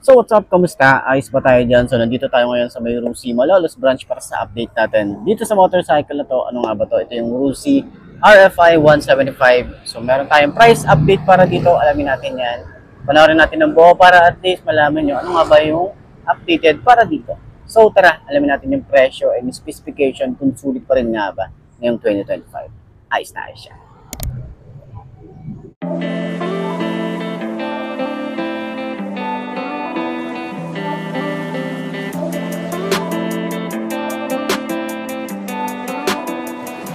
So what's up, kamusta? Ayos ba tayo dyan? So nandito tayo ngayon sa may Rusi Malolos branch para sa update natin. Dito sa motorcycle na to, ano nga ba to? Ito yung Rusi RFI 175. So meron tayong price update para dito, alamin natin yan. Panoorin natin ng buo para at least malaman nyo ano nga ba yung updated para dito. So tara, alamin natin yung presyo and specification kung sulit pa rin nga ba ngayong 2025. Ayos na ayos siya.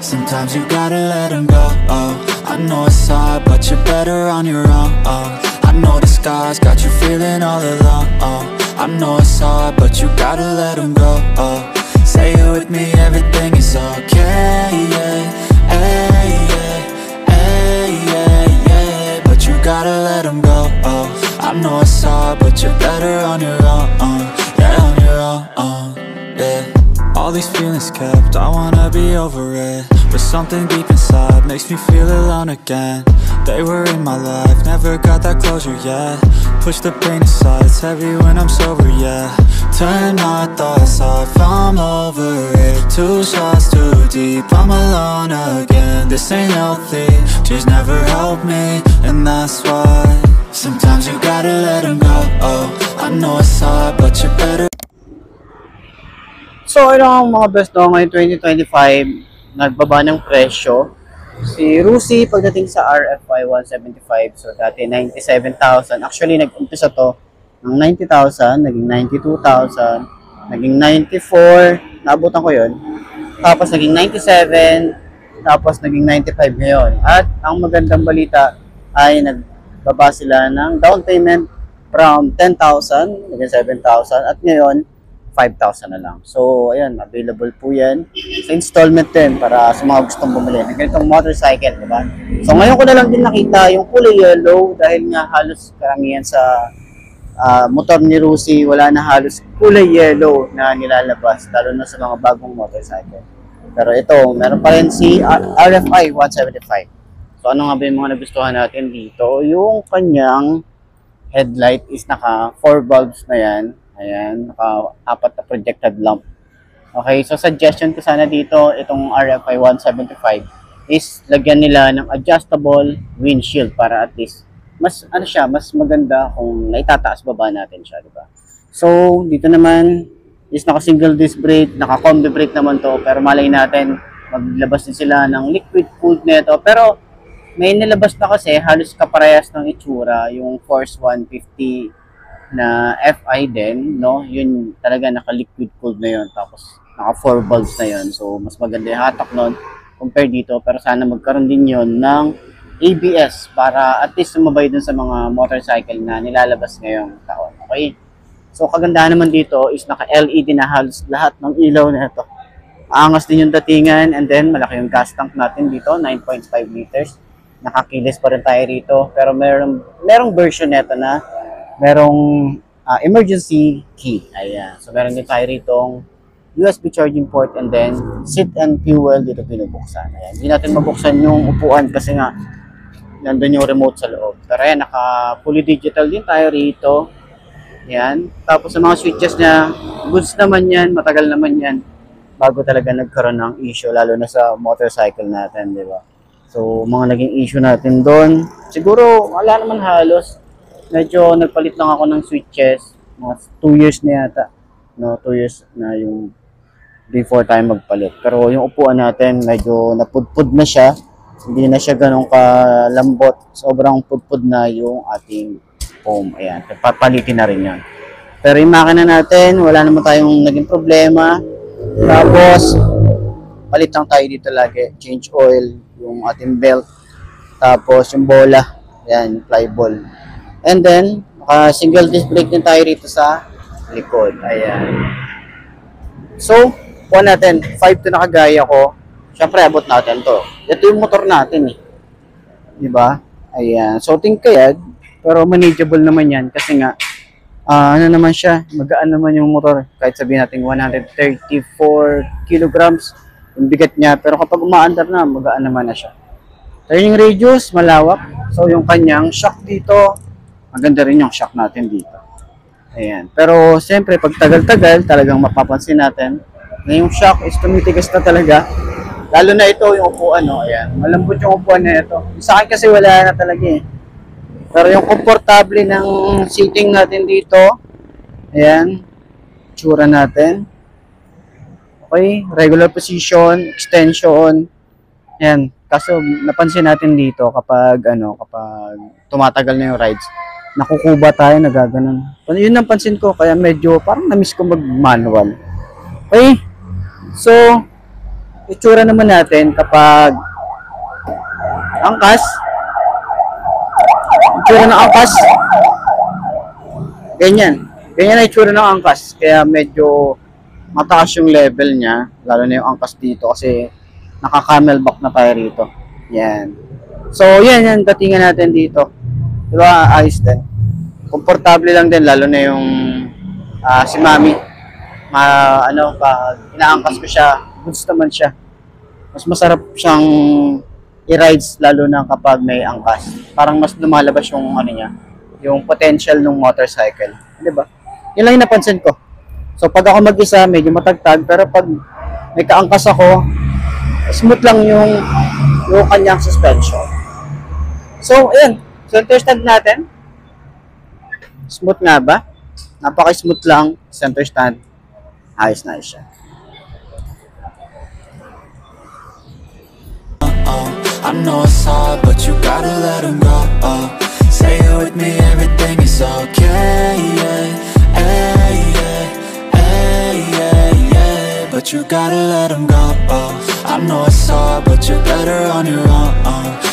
Sometimes you gotta let them go, oh. I know it's hard, but you're better on your own, oh. I know the scars got you feeling all alone, oh. I know it's hard, but you gotta let them go, oh. Say it with me, everything is okay, yeah. Hey, yeah, hey, yeah, yeah. But you gotta let them go, oh. I know it's hard, but you're better on your own, yeah, on your own, yeah. All these feelings kept, I wanna be over it. But something deep inside makes me feel alone again. They were in my life, never got that closure yet. Push the pain aside, it's heavy when I'm sober, yeah. Turn my thoughts off, I'm over it. Two shots too deep, I'm alone again. This ain't healthy, she's never helped me. And that's why sometimes you gotta let them go, oh. I know it's hard, but you're better. So, ano ang mga best no ngayon 2025, nagbaba ng presyo. Si Rusi pagdating sa RFI 175, so dati 97,000. Actually, nag-umpisa to ng 90,000, naging 92,000, naging 94, naabutan ko yun. Tapos naging 97, tapos naging 95 ngayon. At ang magandang balita ay nagbaba sila ng down payment from 10,000, naging 7,000, at ngayon 5,000 na lang. So, ayan, available po yan sa installment din para sa mga gustong bumili ng ganitong motorcycle, diba? So, ngayon ko na lang din nakita yung kulay yellow dahil nga halos karamihan sa motor ni Rusi, wala na halos kulay yellow na nilalabas, lalo na sa mga bagong motorcycle. Pero ito, meron pa rin si RFI 175. So, ano nga ba yung mga nagustuhan natin dito? Yung kanyang headlight is naka 4 bulbs na yan. Ayan, naka-4 na projected lamp. Okay, so suggestion ko sana dito, itong RFI 175 is lagyan nila ng adjustable windshield para at least mas ano siya, mas maganda kung naitataas baba natin siya, di ba? So, dito naman is naka-single disc brake, naka-combi brake naman to, pero malay natin maglabas din sila ng liquid cooled nito. Pero may nilabas na kasi halos kaparehas ng itsura, yung Force 150 na FI din, no? Yun talaga naka-liquid cooled na yun. Tapos naka 4 bulbs na yun. So mas maganda yung hatak nun compare dito. Pero sana magkaroon din yun ng ABS para at least sumabay dun sa mga motorcycle na nilalabas ngayong taon. Okay? So kagandahan naman dito is naka-LED na halos lahat ng ilaw na ito. Aangas din yung datingan, and then malaki yung gas tank natin dito, 9.5 liters. Nakakilis pa rin tayo rito. Pero merong version nito na merong emergency key. Ayan. So, meron din tayo ritong USB charging port, and then seat and fuel dito pinubuksan. Ayan. Hindi natin mabuksan yung upuan kasi nga nandun yung remote sa loob. Pero ayan, naka-fully digital din tayo rito. Ayan. Tapos sa mga switches niya, goods naman yan, matagal naman yan bago talaga nagkaroon ng issue, lalo na sa motorcycle natin, di ba? So, mga naging issue natin doon, siguro wala naman halos. Medyo nagpalit lang ako ng switches, mga 2 years na yata, no, 2 years na yung before tayo magpalit. Pero yung upuan natin, medyo napudpud na siya, hindi na siya ganun kalambot, sobrang pudpud na yung ating foam. Ayan, papalitin na rin yan. Pero yung makina natin, wala naman tayong naging problema. Tapos, palit lang tayo dito lagi, change oil, yung ating belt, tapos yung bola, ayan, fly ball. And then, single disc brake din tayo rito sa likod. Ayan. So, kuha natin, 5 to nakagaya ko. Siyempre, abot natin to. Ito yung motor natin eh. Diba? Ayan. So, tingkayad, pero manageable naman yan kasi nga, ano naman siya, magaan naman yung motor. Kahit sabihin natin 134 kilograms yung bigat niya. Pero kapag umaandar na, magaan naman na siya. Turning radius, malawak. So, yung kanyang shock dito, maganda rin yung shock natin dito. Ayan. Pero siyempre, pag tagal-tagal, talagang mapapansin natin na yung shock is tumitigas na talaga. Lalo na ito, yung upuan, no? Ayan. Malambot yung upuan na ito. Sa akin kasi wala na talaga eh. Pero yung komportable ng seating natin dito, ayan, tsura natin. Okay, regular position, extension. Ayan, kaso napansin natin dito kapag tumatagal na yung rides, nakukuba tayo, nagaganon. Yun ang pansin ko, kaya medyo parang na-miss ko mag-manual. Okay, so itsura naman natin kapag angkas. Itsura ng angkas. Ganyan. Ganyan na itsura ng angkas. Kaya medyo mataas yung level niya. Lalo na yung angkas dito kasi naka-camelback na tayo rito. Yan. So, yan. Datingan natin dito. Diba? Ayos din. Komportable lang din. Lalo na yung si Mami. Pag inaangkas ko siya, goods naman siya. Mas masarap siyang i-rides lalo na kapag may angkas. Parang mas lumalabas yung niya, yung potential ng motorcycle. 'Di ba? Yun lang yung napansin ko. So pag ako mag-isa, medyo matagtag, pero pag may kaangkas ako, smooth lang yung kanyang suspension. So, ayan. Center stand natin. Smooth nga ba? Napaka-smooth lang. Center stand. Ayos na siya. I know it's hard, but you gotta let him go. Say it with me, everything is okay. Yeah, hey, yeah, hey, yeah, yeah. But you gotta let him go. I know it's hard, but you're better on your own.